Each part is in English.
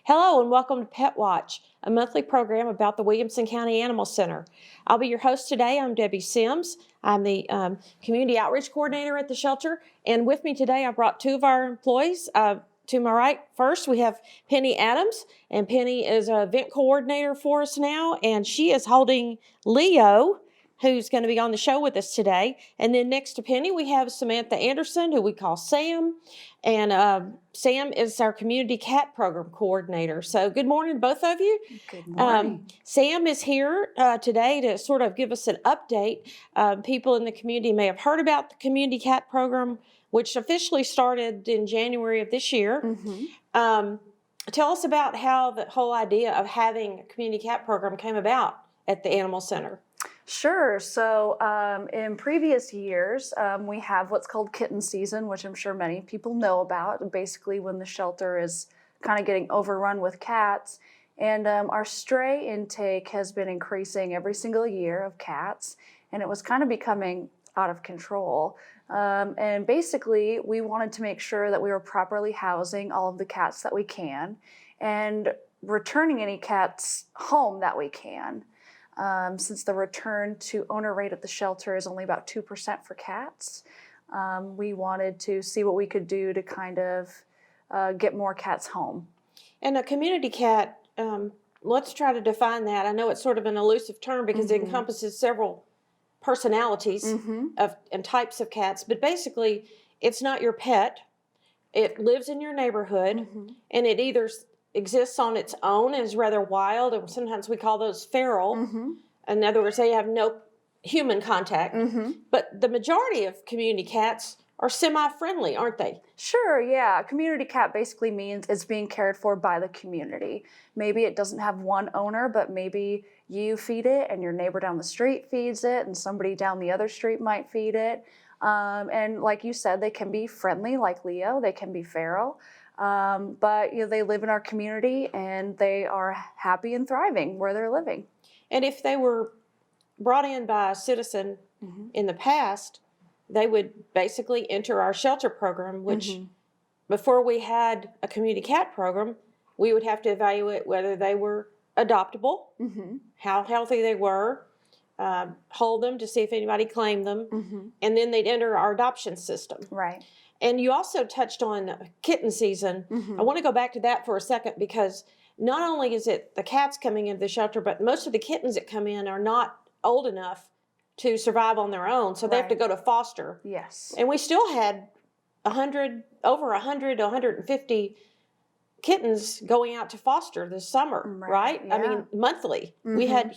Hello and welcome to Pet Watch, a monthly program about the Williamson County Animal Center. I'll be your host today. I'm Debbie Sims. I'm the Community Outreach Coordinator at the shelter. And with me today, I brought two of our employees. To my right, first, we have Penny Adams. And Penny is a event coordinator for us now. And she is holding Leo, who's going to be on the show with us today. And then next to Penny, we have Samantha Anderson, who we call Sam. And Sam is our community cat program coordinator. So good morning, both of you. Good morning. Sam is here today to sort of give us an update. People in the community may have heard about the community cat program, which officially started in January of this year. Mm-hmm. Tell us about how the whole idea of having a community cat program came about at the Animal Center. Sure. So in previous years, we have what's called kitten season, which I'm sure many people know about. Basically, when the shelter is kind of getting overrun with cats. And our stray intake has been increasing every single year of cats. And it was kind of becoming out of control. And basically, we wanted to make sure that we were properly housing all of the cats that we can and returning any cats home that we can. Since the return to owner rate at the shelter is only about 2% for cats, we wanted to see what we could do to kind of get more cats home. And a community cat, let's try to define that. I know it's sort of an elusive term because it encompasses several personalities and types of cats, but basically it's not your pet. It lives in your neighborhood, and it either exists on its own and is rather wild, and sometimes we call those feral. In other words, they have no human contact. But the majority of community cats are semi-friendly, aren't they? Sure, yeah. Community cat basically means it's being cared for by the community. Maybe it doesn't have one owner, but maybe you feed it and your neighbor down the street feeds it and somebody down the other street might feed it. And like you said, they can be friendly like Leo. They can be feral. But they live in our community and they are happy and thriving where they're living. And if they were brought in by a citizen in the past, they would basically enter our shelter program, which before we had a community cat program, we would have to evaluate whether they were adoptable, how healthy they were, hold them to see if anybody claimed them, and then they'd enter our adoption system. Right. And you also touched on kitten season. I want to go back to that for a second because not only is it the cats coming into the shelter, but most of the kittens that come in are not old enough to survive on their own, so they have to go to foster. Yes. And we still had over 100 to 150 kittens going out to foster this summer, right? Yeah. I mean, monthly. We had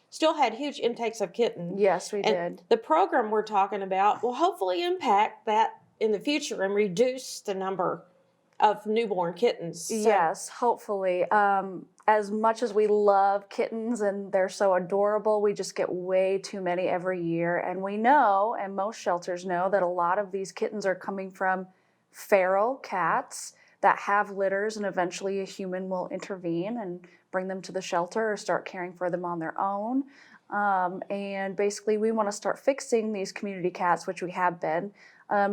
still had huge intakes of kittens. Yes, we did. The program we're talking about will hopefully impact that in the future and reduce the number of newborn kittens. So. Yes, hopefully. As much as we love kittens and they're so adorable, we just get way too many every year. And we know, and most shelters know, that a lot of these kittens are coming from feral cats that have litters, and eventually a human will intervene and bring them to the shelter or start caring for them on their own. And basically we want to start fixing these community cats, which we have been,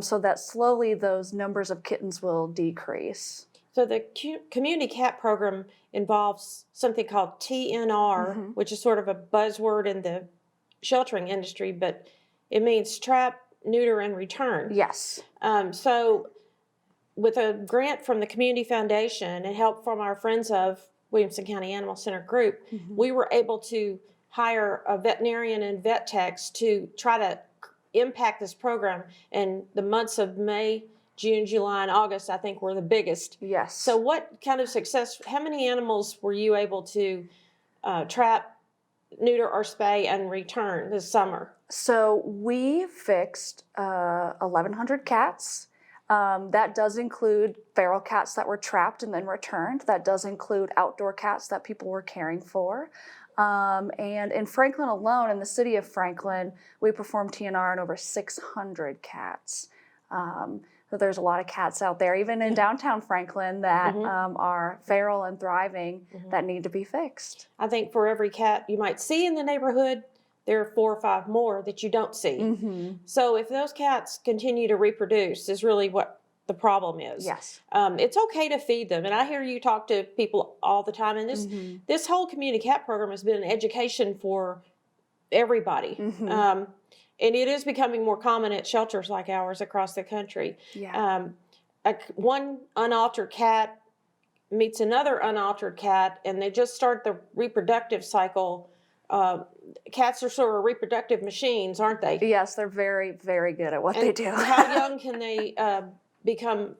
so that slowly those numbers of kittens will decrease. So the community cat program involves something called TNR, which is sort of a buzzword in the sheltering industry, but it means trap, neuter, and return. Yes. So with a grant from the Community Foundation and help from our friends of Williamson County Animal Center group, we were able to hire a veterinarian and vet techs to try to impact this program. And the months of May, June, July, and August, I think, were the biggest. Yes. So what kind of success, how many animals were you able to trap, neuter, or spay and return this summer? So we fixed 1,100 cats. That does include feral cats that were trapped and then returned. That does include outdoor cats that people were caring for. And in Franklin alone, in the city of Franklin, we performed TNR on over 600 cats. So there's a lot of cats out there, even in downtown Franklin, that are feral and thriving that need to be fixed. I think for every cat you might see in the neighborhood, there are 4 or 5 more that you don't see. So if those cats continue to reproduce is really what the problem is. Yes. It's okay to feed them, and I hear you talk to people all the time. And this whole community cat program has been an education for everybody, and it is becoming more common at shelters like ours across the country. Yeah. One unaltered cat meets another unaltered cat, and they just start the reproductive cycle. Cats are sort of reproductive machines, aren't they? Yes, they're very, very good at what they do. How young can they become?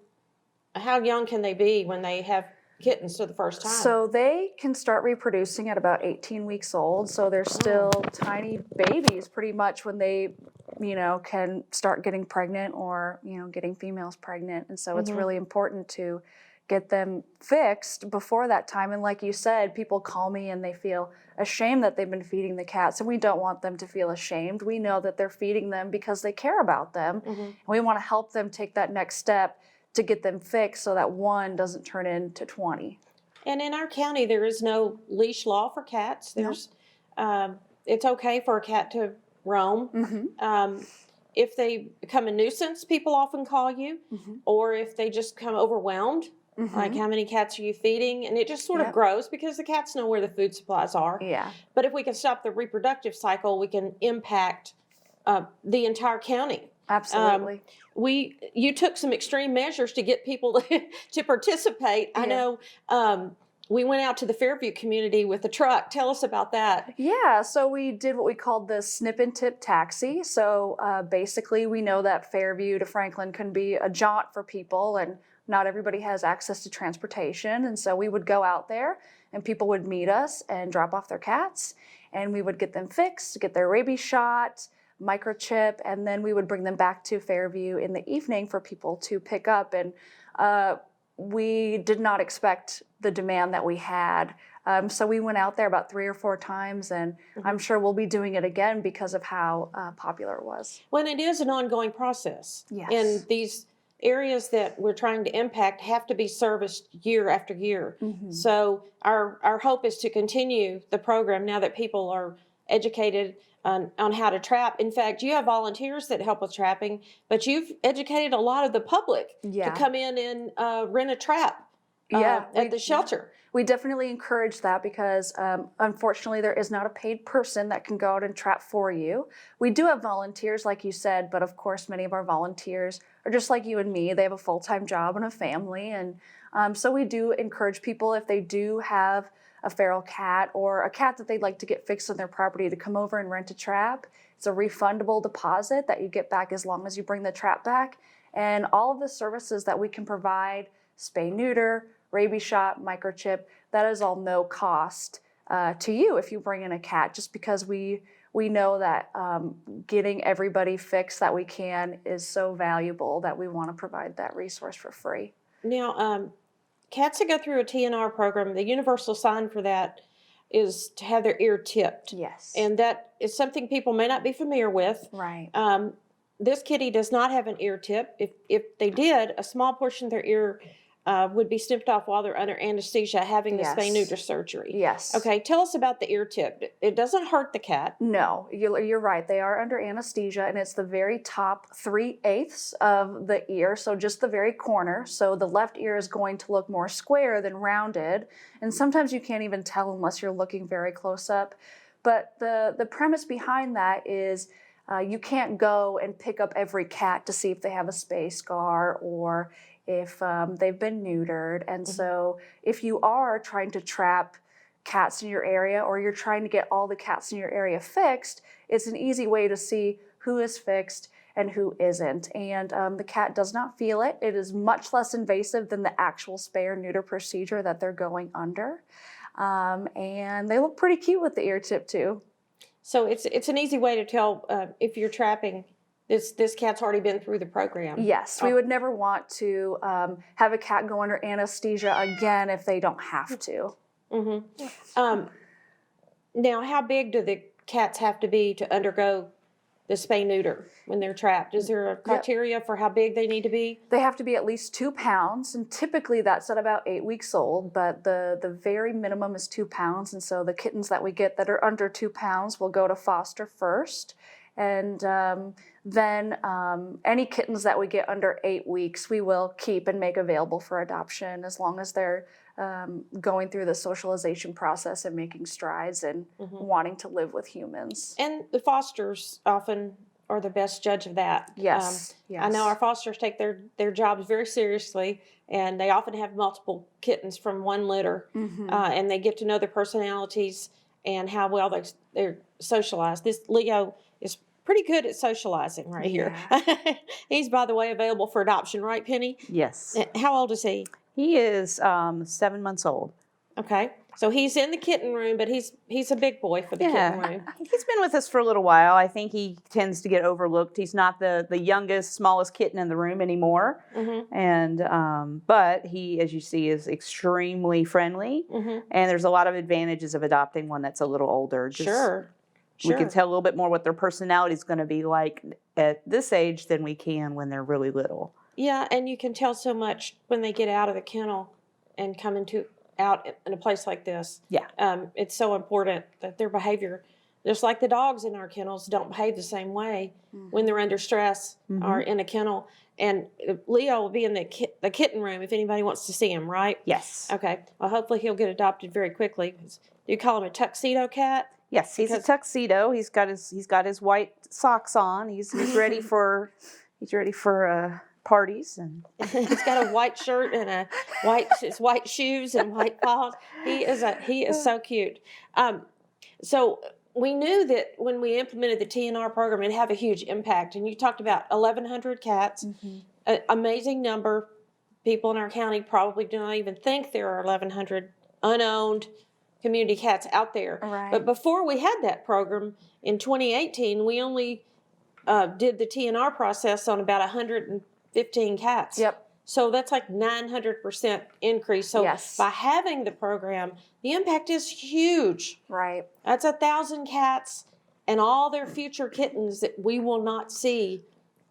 How young can they be when they have kittens for the first time? So they can start reproducing at about 18 weeks old. So they're still tiny babies pretty much when they, can start getting pregnant or, getting females pregnant. And so it's really important to get them fixed before that time. And like you said, people call me and they feel ashamed that they've been feeding the cats, and we don't want them to feel ashamed. We know that they're feeding them because they care about them. And we want to help them take that next step to get them fixed so that one doesn't turn into 20. And in our county, there is no leash law for cats. There's, it's okay for a cat to roam. If they become a nuisance, people often call you, or if they just become overwhelmed, like how many cats are you feeding? And it just sort of grows because the cats know where the food supplies are. Yeah. But if we can stop the reproductive cycle, we can impact the entire county. Absolutely. You took some extreme measures to get people to participate. I know we went out to the Fairview community with a truck. Tell us about that. Yeah, so we did what we called the snip and tip taxi. So basically we know that Fairview to Franklin can be a jaunt for people, and not everybody has access to transportation. And so we would go out there and people would meet us and drop off their cats, and we would get them fixed, get their rabies shot, microchip, and then we would bring them back to Fairview in the evening for people to pick up. And we did not expect the demand that we had. So we went out there about 3 or 4 times, and I'm sure we'll be doing it again because of how popular it was. When it is an ongoing process. Yes. And these areas that we're trying to impact have to be serviced year after year. So our hope is to continue the program now that people are educated on how to trap. In fact, you have volunteers that help with trapping, but you've educated a lot of the public to come in and rent a trap at the shelter. We definitely encourage that because unfortunately there is not a paid person that can go out and trap for you. We do have volunteers, like you said, but of course many of our volunteers are just like you and me. They have a full-time job and a family, and so we do encourage people, if they do have a feral cat or a cat that they'd like to get fixed on their property, to come over and rent a trap. It's a refundable deposit that you get back as long as you bring the trap back. And all of the services that we can provide, spay, neuter, rabies shot, microchip, that is all no cost to you if you bring in a cat, just because we know that getting everybody fixed that we can is so valuable that we want to provide that resource for free. Now, cats that go through a TNR program, the universal sign for that is to have their ear tipped. Yes. And that is something people may not be familiar with. Right. This kitty does not have an ear tip. If they did, a small portion of their ear would be snipped off while they're under anesthesia having the spay-neuter surgery. Yes. Okay, tell us about the ear tip. It doesn't hurt the cat. No, you're right. They are under anesthesia, and it's the very top 3/8 of the ear, so just the very corner. So the left ear is going to look more square than rounded, and sometimes you can't even tell unless you're looking very close up. But the premise behind that is you can't go and pick up every cat to see if they have a spay scar or if they've been neutered. And so if you are trying to trap cats in your area, or you're trying to get all the cats in your area fixed, it's an easy way to see who is fixed and who isn't. And the cat does not feel it. It is much less invasive than the actual spay or neuter procedure that they're going under. And they look pretty cute with the ear tip too. So it's an easy way to tell if you're trapping. This cat's already been through the program. Yes, we would never want to have a cat go under anesthesia again if they don't have to. Now, how big do the cats have to be to undergo the spay-neuter when they're trapped? Is there a criteria for how big they need to be? They have to be at least 2 pounds, and typically that's at about 8 weeks old, but the very minimum is 2 pounds, and so the kittens that we get that are under 2 pounds will go to foster first. And then any kittens that we get under 8 weeks, we will keep and make available for adoption as long as they're going through the socialization process and making strides and wanting to live with humans. And the fosters often are the best judge of that. Yes, yes. I know our fosters take their jobs very seriously, and they often have multiple kittens from one litter, and they get to know their personalities and how well they're socialized. This Leo is pretty good at socializing here. He's, by the way, available for adoption, right, Penny? Yes. How old is he? He is 7 months old. Okay. So he's in the kitten room, but he's a big boy for the kitten room. He's been with us for a little while. I think he tends to get overlooked. He's not the youngest, smallest kitten in the room anymore. And but he, as you see, is extremely friendly. And there's a lot of advantages of adopting one that's a little older. Sure. We can tell a little bit more what their personality is going to be like at this age than we can when they're really little. Yeah, and you can tell so much when they get out of the kennel and come out in a place like this. Yeah. It's so important that their behavior, just like the dogs in our kennels, don't behave the same way when they're under stress or in a kennel. And Leo will be in the kitten room if anybody wants to see him, right? Yes. Okay. Well, hopefully he'll get adopted very quickly. Do you call him a tuxedo cat? Yes, he's a tuxedo. He's got his white socks on. He's ready for parties, and he's got a white shirt and his white shoes and white paws. He is so cute. So we knew that when we implemented the TNR program, it'd have a huge impact. And you talked about 1,100 cats, an amazing number. People in our county probably do not even think there are 1,100 unowned community cats out there. Right. But before we had that program in 2018, we only did the TNR process on about 115 cats. Yep. So that's like 900% increase. So by having the program, the impact is huge. Right. That's 1,000 cats and all their future kittens that we will not see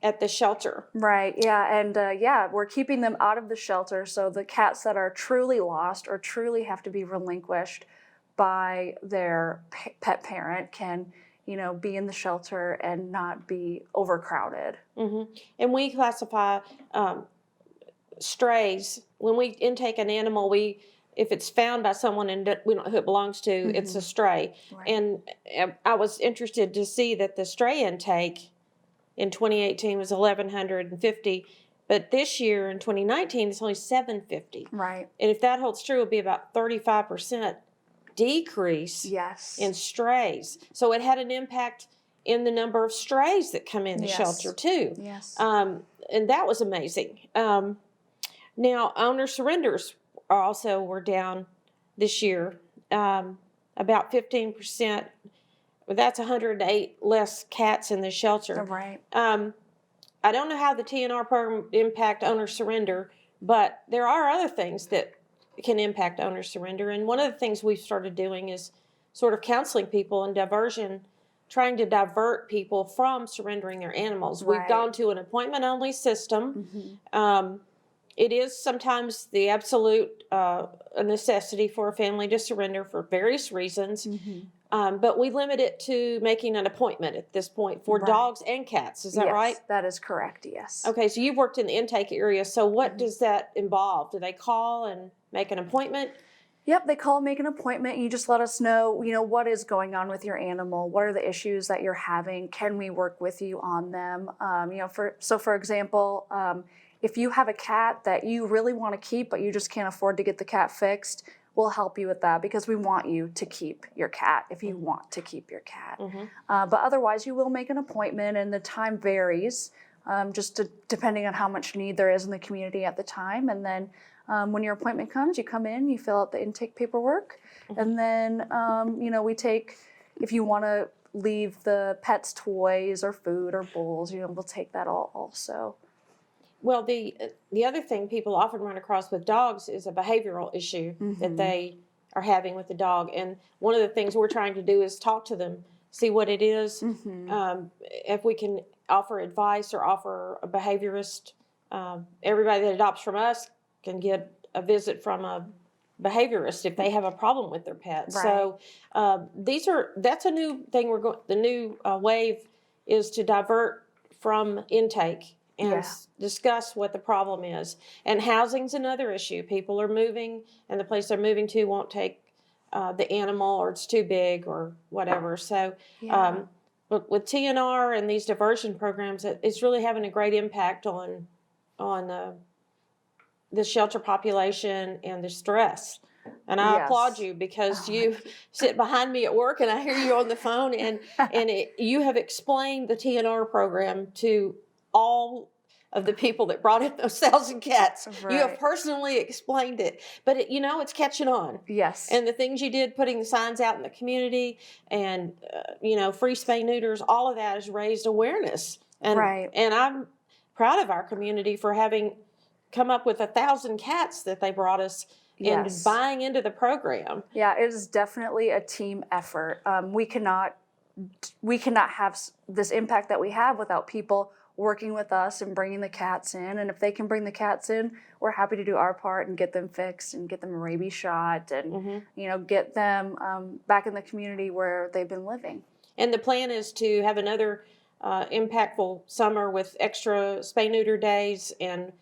at the shelter. Right, yeah, and we're keeping them out of the shelter, so the cats that are truly lost or truly have to be relinquished by their pet parent can, be in the shelter and not be overcrowed. And we classify strays. When we intake an animal, if it's found by someone and we don't know who it belongs to, it's a stray. Right. And I was interested to see that the stray intake in 2018 was 1,150, but this year in 2019 it's only 750. Right. And if that holds true, it'll be about 35% decrease in strays. So it had an impact in the number of strays that come in the shelter too. Yes. And that was amazing. Now owner surrenders were down this year, about 15%. That's 108 less cats in the shelter. Right. I don't know how the TNR program impact owner surrender, but there are other things that can impact owner surrender. And one of the things we've started doing is sort of counseling people and diversion, trying to divert people from surrendering their animals. Right. We've gone to an appointment-only system. It is sometimes the absolute necessity for a family to surrender for various reasons. But we limit it to making an appointment at this point for dogs and cats. Is that right? Yes, that is correct, yes. Okay, so you've worked in the intake area. So what does that involve? Do they call and make an appointment? Yep, they call and make an appointment. You just let us know, what is going on with your animal. What are the issues that you're having? Can we work with you on them? For example, if you have a cat that you really want to keep, but you just can't afford to get the cat fixed, we'll help you with that because we want you to keep your cat if you want to keep your cat. But otherwise, you will make an appointment, and the time varies depending on how much need there is in the community at the time. And then when your appointment comes, you come in, you fill out the intake paperwork, and then we take, if you want to leave the pet's toys or food or bowls, we'll take that all also. Well, the other thing people often run across with dogs is a behavioral issue that they are having with the dog. And one of the things we're trying to do is talk to them, see what it is, if we can offer advice or offer a behaviorist. Everybody that adopts from us can get a visit from a behaviorist if they have a problem with their pet. Right. So that's a new thing the new wave is to divert from intake and Yeah. discuss what the problem is. And housing's another issue. People are moving, and the place they're moving to won't take the animal, or it's too big, or whatever. So, Yeah. but with TNR and these diversion programs, it's really having a great impact on the shelter population and the stress. And I applaud Yes. you, because Oh, you sit behind me at work and I hear you on the phone, and you have explained the TNR program to all of the people that brought in those 1,000 cats. You have Right. personally explained it, but it's catching on. Yes. And the things you did, putting the signs out in the community, and free spay neuters, all of that has raised awareness. And Right. and I'm proud of our community for having come up with 1,000 cats that they brought us, and Yes. buying into the program. Yeah, it is definitely a team effort. We cannot have this impact that we have without people working with us and bringing the cats in. And if they can bring the cats in, we're happy to do our part and get them fixed and get them a rabies shot, and get them back in the community where they've been living. And the plan is to have another impactful summer with extra spay neuter days, and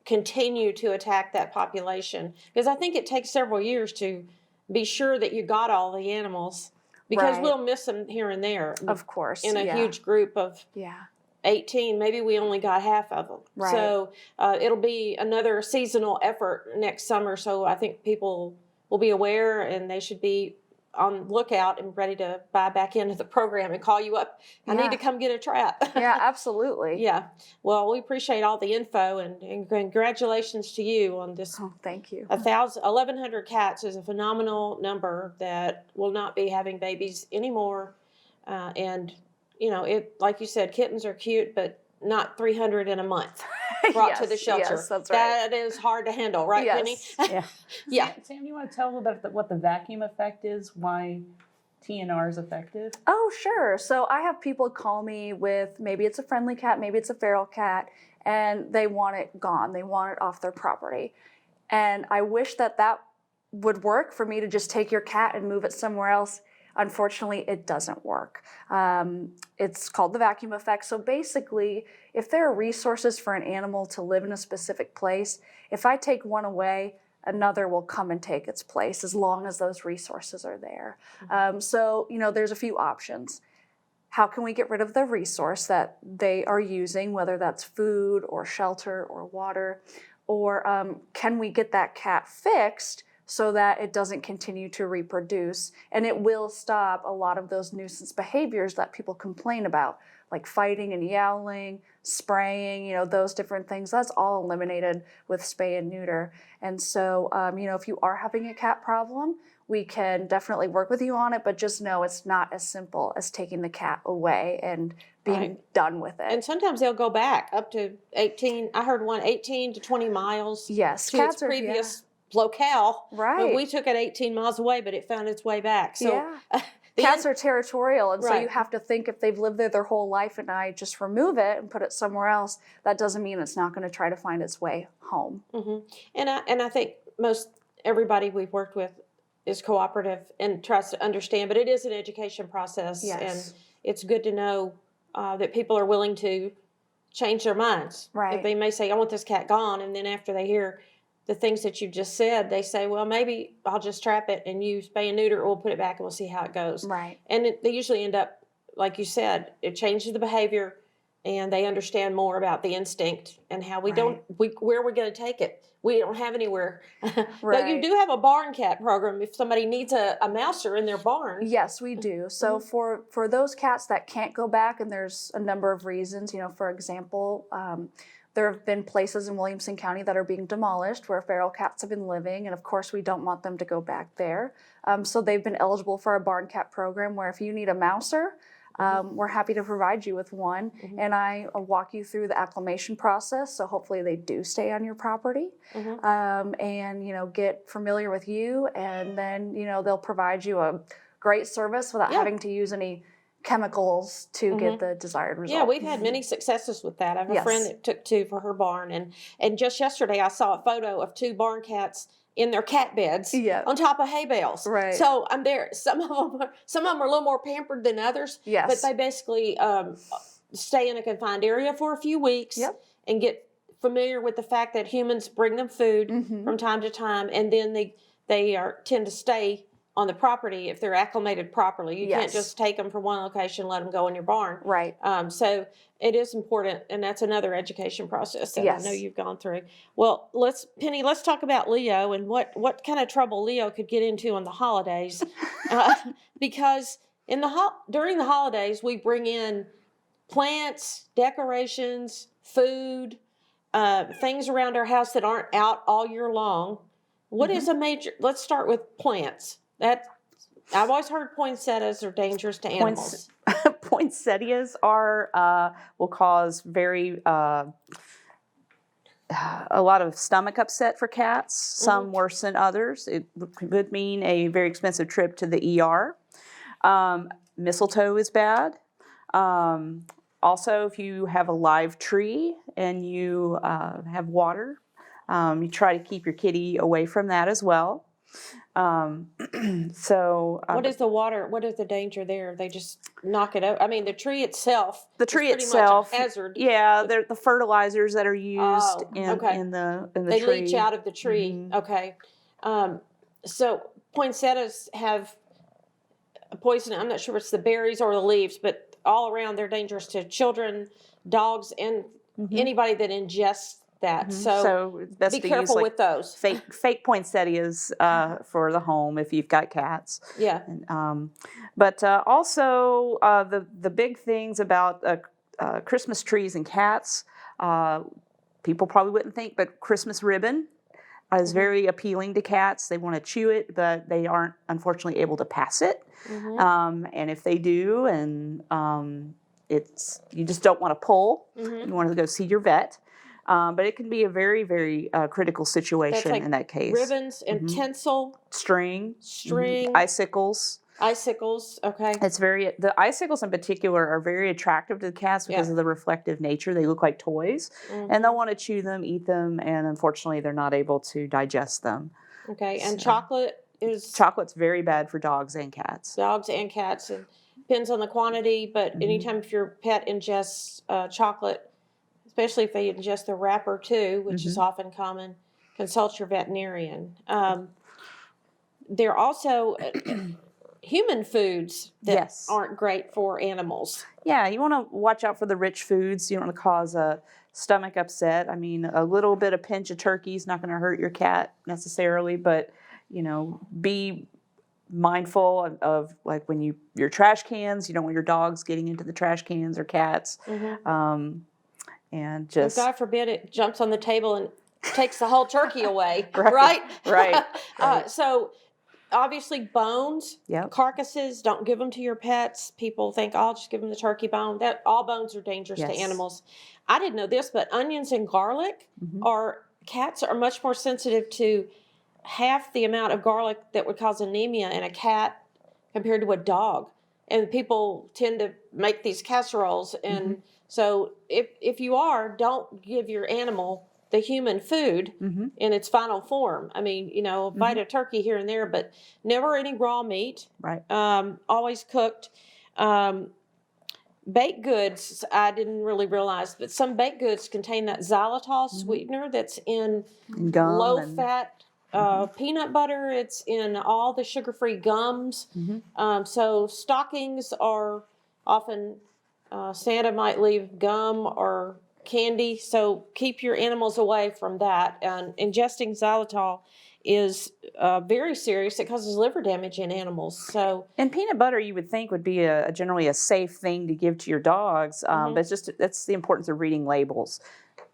continue to attack that population, because I think it takes several years to be sure that you got all the animals, because Right. we'll miss them here and there. Of course. In a yeah. huge group of Yeah. 18, maybe we only got half of them. Right. So it'll be another seasonal effort next summer. So I think people will be aware, and they should be on lookout and ready to buy back into the program and call you up. I Yeah. need to come get a trap. Yeah, absolutely. Yeah. Well, we appreciate all the info, and congratulations to you on this. Oh, thank you. 1,100 cats is a phenomenal number that will not be having babies anymore. And like you said, kittens are cute, but not 300 in a month brought to the shelter. Yes, that's right. That is hard to handle, right, Yes. Penny? Yeah. Yeah. Sam, you want to tell what the vacuum effect is? Why TNR is effective? Oh, sure. So I have people call me with, maybe it's a friendly cat, maybe it's a feral cat, and they want it gone. They want it off their property. And I wish that would work for me to just take your cat and move it somewhere else. Unfortunately, it doesn't work. It's called the vacuum effect. So basically, if there are resources for an animal to live in a specific place, if I take one away, another will come and take its place, as long as those resources are there. So there's a few options. How can we get rid of the resource that they are using, whether that's food or shelter or water? Or can we get that cat fixed so that it doesn't continue to reproduce? And it will stop a lot of those nuisance behaviors that people complain about, like fighting and yowling, spraying, those different things. That's all eliminated with spay and neuter. And so, if you are having a cat problem, we can definitely work with you on it, but just know it's not as simple as taking the cat away and being Right. done with it. And sometimes they'll go back up to 18. I heard 18 to 20 miles Yes, to cats its are, previous locale. Right. We took it 18 miles away, but it found its way back. So Yeah. Cats are territorial, and so Right. you have to think, if they've lived there their whole life and I just remove it and put it somewhere else, that doesn't mean it's not going to try to find its way home. And I think most everybody we've worked with is cooperative and tries to understand, but it is an education process. Yes. And it's good to know that people are willing to change their minds. Right. They may say, I want this cat gone, and then after they hear the things that you've just said, they say, well, maybe I'll just trap it and you spay and neuter, or we'll put it back and we'll see how it goes. Right. And they usually end up, like you said, it changes the behavior, and they understand more about the instinct and how where we're going to take it. We don't have anywhere. But you Right. do have a barn cat program if somebody needs a mouser in their barn. Yes, we do. So for those cats that can't go back, and there's a number of reasons, for example, there have been places in Williamson County that are being demolished where feral cats have been living, and of course we don't want them to go back there. So they've been eligible for a barn cat program where if you need a mouser, we're happy to provide you with one, and I walk you through the acclimation process, so hopefully they do stay on your property, and get familiar with you, and then they'll provide you a great service without having to use any chemicals to get the desired result. Yeah, we've had many successes with that. I have a friend that took 2 for her barn, and just yesterday I saw a photo of 2 barn cats in their cat beds Yeah. on top of hay bales. Right. So I'm there. Some of them are a little more pampered than others. Yes. But they basically stay in a confined area for a few weeks Yep. and get familiar with the fact that humans bring them food from time to time, and then they tend to stay on the property if they're acclimated properly. You can't just take them from one location and let them go in your barn. Right. So it is important, and that's another education process that I know Yes. you've gone through. Well, Penny, let's talk about Leo and what kind of trouble Leo could get into on the holidays, because during the holidays we bring in plants, decorations, food, things around our house that aren't out all year long. What is let's start with plants. I've always heard poinsettias are dangerous to animals. Poinsettias will cause a lot of stomach upset for cats, some worse than others. It could mean a very expensive trip to the ER. Mistletoe is bad. Also, if you have a live tree and you have water, you try to keep your kitty away from that as well. What is the water? What is the danger there? They just knock it over. I mean, the tree itself. The tree is pretty itself, much a hazard. Yeah, they're the fertilizers that are used in the they tree. leach out of the tree. Okay, so poinsettias have a poison. I'm not sure if it's the berries or the leaves, but all around they're dangerous to children, dogs, and anybody that ingests that. So it's best be to careful use, with those. Fake poinsettias for the home if you've got cats. Yeah. And, but also the big things about Christmas trees and cats, people probably wouldn't think, but Christmas ribbon is very appealing to cats. They want to chew it, but they aren't unfortunately able to pass it. And if they do, and you just don't want to pull, you want to go see your vet. But it can be a very, very critical situation in that case. Ribbons and tinsel, string, icicles. Icicles, okay. The icicles in particular are very attractive to the cats because of the reflective nature. They look like toys, and they'll want to chew them, eat them, and unfortunately, they're not able to digest them. Okay, and chocolate's very bad for dogs and cats. Dogs and cats. It depends on the quantity, but anytime if your pet ingests chocolate, especially if they ingest the wrapper too, which is often common, consult your veterinarian. There are also human foods that aren't great for animals. Yeah, you want to watch out for the rich foods. You don't want to cause a stomach upset. I mean, a little bit of pinch of turkey is not going to hurt your cat necessarily, but be mindful of like when your trash cans. You don't want your dogs getting into the trash cans or cats. And just God forbid it jumps on the table and takes the whole turkey away, right? So obviously bones, carcasses, don't give them to your pets. People think, I'll just give them the turkey bone. All bones are dangerous to animals. I didn't know this, but onions and garlic cats are much more sensitive to half the amount of garlic that would cause anemia in a cat compared to a dog. And people tend to make these casseroles. And so if you don't give your animal the human food in its final form. I mean, a bite of turkey here and there, but never any raw meat. Right. Always cooked. Baked goods, I didn't really realize, but some baked goods contain that xylitol sweetener that's in low-fat peanut butter. It's in all the sugar-free gums. So stockings are often, Santa might leave gum or candy. So keep your animals away from that. And ingesting xylitol is very serious. It causes liver damage in animals. And peanut butter, you would think, would be generally a safe thing to give to your dogs, but that's the importance of reading labels.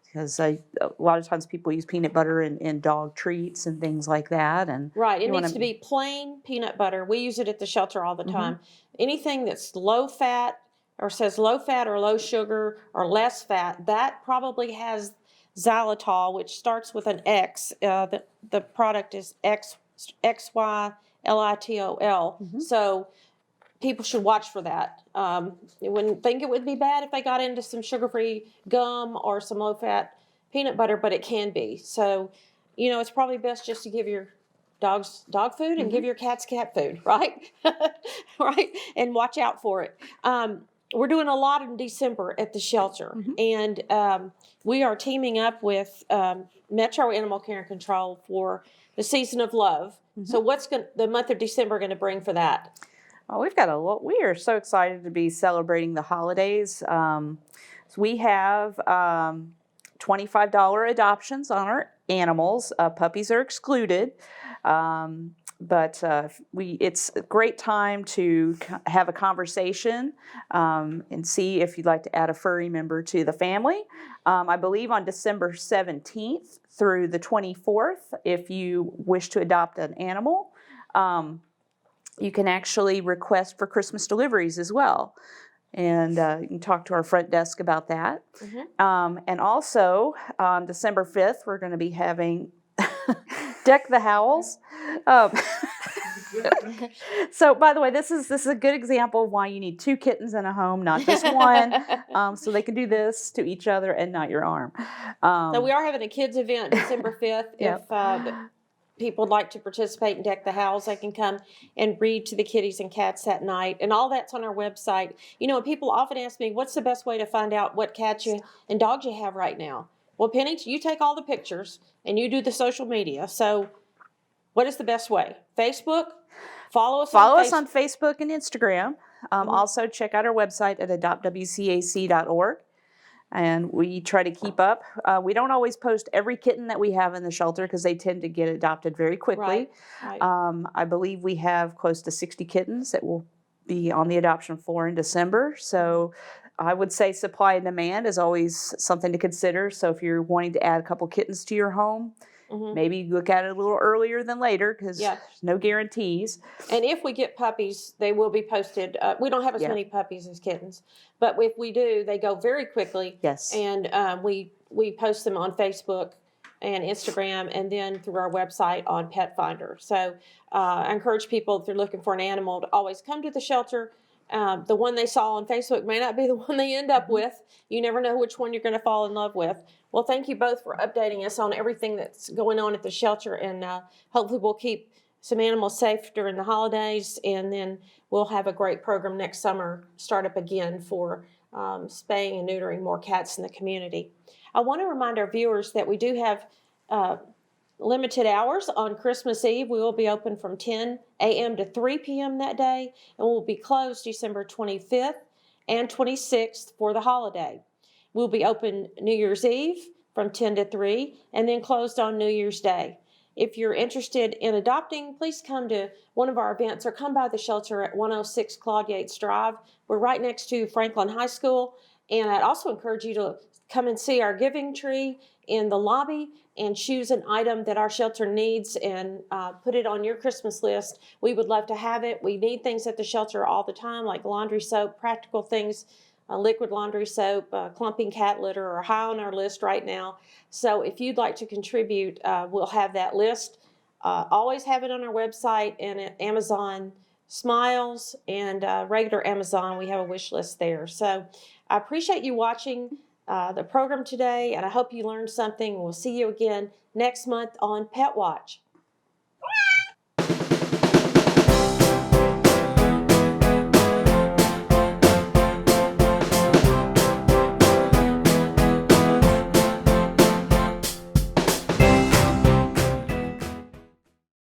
Because a lot of times people use peanut butter in dog treats and things like that. And it needs to be plain peanut butter. We use it at the shelter all the time. Anything that's low fat or says low fat or low sugar or less fat, that probably has xylitol, which starts with an X. The product is XYLITOL. So people should watch for that. You wouldn't think it would be bad if they got into some sugar-free gum or some low-fat peanut butter, but it can be. So, it's probably best just to give your dogs dog food and give your cats cat food, right? Right? And watch out for it. We're doing a lot in December at the shelter, and we are teaming up with Metro Animal Care and Control for the Season of Love. So what's the month of December going to bring for that? Oh, we've got a lot. We are so excited to be celebrating the holidays. So we have $25 adoptions on our animals. Puppies are excluded. But it's a great time to have a conversation and see if you'd like to add a furry member to the family. I believe on December 17th through the 24th, if you wish to adopt an animal, you can actually request for Christmas deliveries as well. And you can talk to our front desk about that. And also on December 5th, we're going to be having Deck the Howls. So, by the way, this is a good example of why you need 2 kittens in a home, not just one, so they can do this to each other and not your arm. So we are having a kids event December 5th. Yep. If people would like to participate in Deck the Howls, they can come and read to the kitties and cats that night. And all that's on our website. And people often ask me, what's the best way to find out what cats and dogs you have right now? Well, Penny, you take all the pictures and you do the social media. So what is the best way? Facebook? Follow us on Facebook and Instagram. Also, check out our website at adoptwcac.org. And we try to keep up. We don't always post every kitten that we have in the shelter because they tend to get adopted very quickly. Right. I believe we have close to 60 kittens that will be on the adoption floor in December. So I would say supply and demand is always something to consider. So if you're wanting to add a couple kittens to your home, maybe look at it a little earlier than later because there's no guarantees. And if we get puppies, they will be posted. We don't have as many puppies as kittens, but if we do, they go very quickly. Yes. And we post them on Facebook and Instagram and then through our website on Pet Finder. So I encourage people, if they're looking for an animal, to always come to the shelter. The one they saw on Facebook may not be the one they end up with. You never know which one you're going to fall in love with. Well, thank you both for updating us on everything that's going on at the shelter, and hopefully we'll keep some animals safe during the holidays, and then we'll have a great program next summer start up again for spaying and neutering more cats in the community. I want to remind our viewers that we do have limited hours on Christmas Eve. We will be open from 10 a.m. to 3 p.m. that day, and we'll be closed December 25th and 26th for the holiday. We'll be open New Year's Eve from 10 to 3 and then closed on New Year's Day. If you're interested in adopting, please come to one of our events or come by the shelter at 106 Claude Yates Drive. We're right next to Franklin High School, and I'd also encourage you to come and see our giving tree in the lobby and choose an item that our shelter needs and put it on your Christmas list. We would love to have it. We need things at the shelter all the time, like laundry soap, practical things, liquid laundry soap, clumping cat litter are high on our list right now. So if you'd like to contribute, we'll have that list. Always have it on our website and at Amazon Smiles and regular Amazon. We have a wish list there. So I appreciate you watching the program today, and I hope you learned something. We'll see you again next month on Pet Watch.